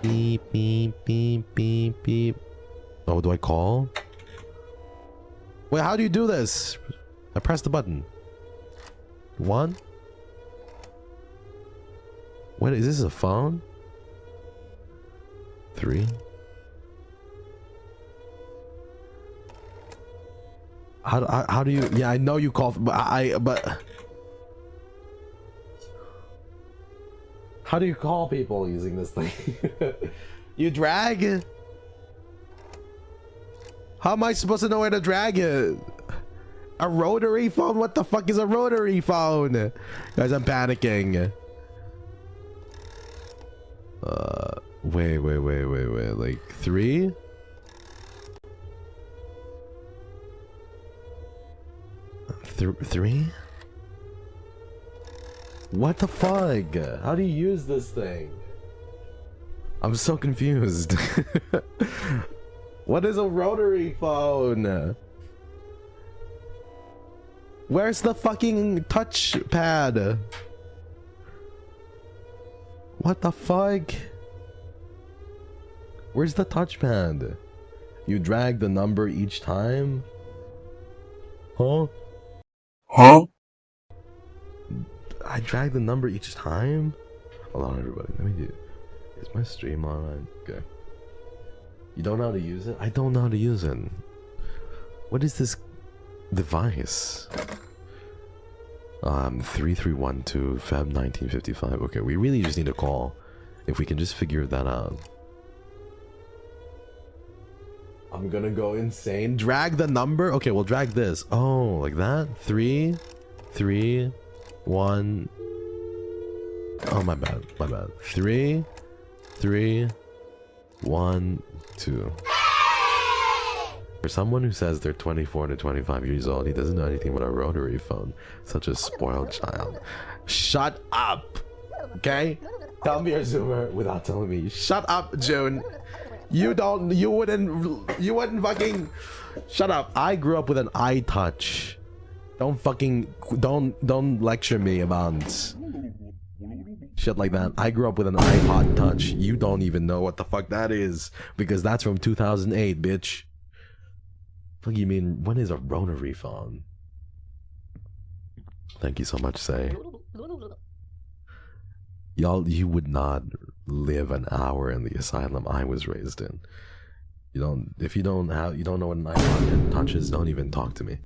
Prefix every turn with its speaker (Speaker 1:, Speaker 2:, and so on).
Speaker 1: Beep, beep, beep, beep, beep. Oh, do I call? Wait, how do you do this? I press the button. 1. What is this, a phone? 3. How do you? Yeah, I know you call, but how do you call people using this thing? You drag? How am I supposed to know where to drag it? A rotary phone? What the fuck is a rotary phone? Guys, I'm panicking. Wait. Like 3? Three? What the fuck? How do you use this thing? I'm so confused. What is a rotary phone? Where's the fucking touch pad? What the fuck? Where's the touchpad? You drag the number each time? Huh?
Speaker 2: Huh?
Speaker 1: I drag the number each time? Hold on, everybody. Let me do. Is my stream on? Okay. You don't know how to use it? I don't know how to use it. What is this device? 3312 Feb 1955. Okay, we really just need a call. If we can just figure that out. I'm gonna go insane. Drag the number? Okay, we'll drag this. Oh, like that? 3, 3, 1. Oh, my bad. 3, 3, 1, 2. For someone who says they're 24 to 25 years old, he doesn't know anything about a rotary phone. Such a spoiled child. Shut up! Okay? Tell me you're a Zoomer without telling me. Shut up, June. You wouldn't fucking... Shut up. I grew up with an iTouch. Don't lecture me about shit like that. I grew up with an iPod Touch. You don't even know what the fuck that is, because that's from 2008, bitch. What do you mean, when is a rotary phone? Thank you so much, Say. Y'all, you would not live an hour in the asylum I was raised in. If you don't know what an iPod Touch is, don't even talk to me.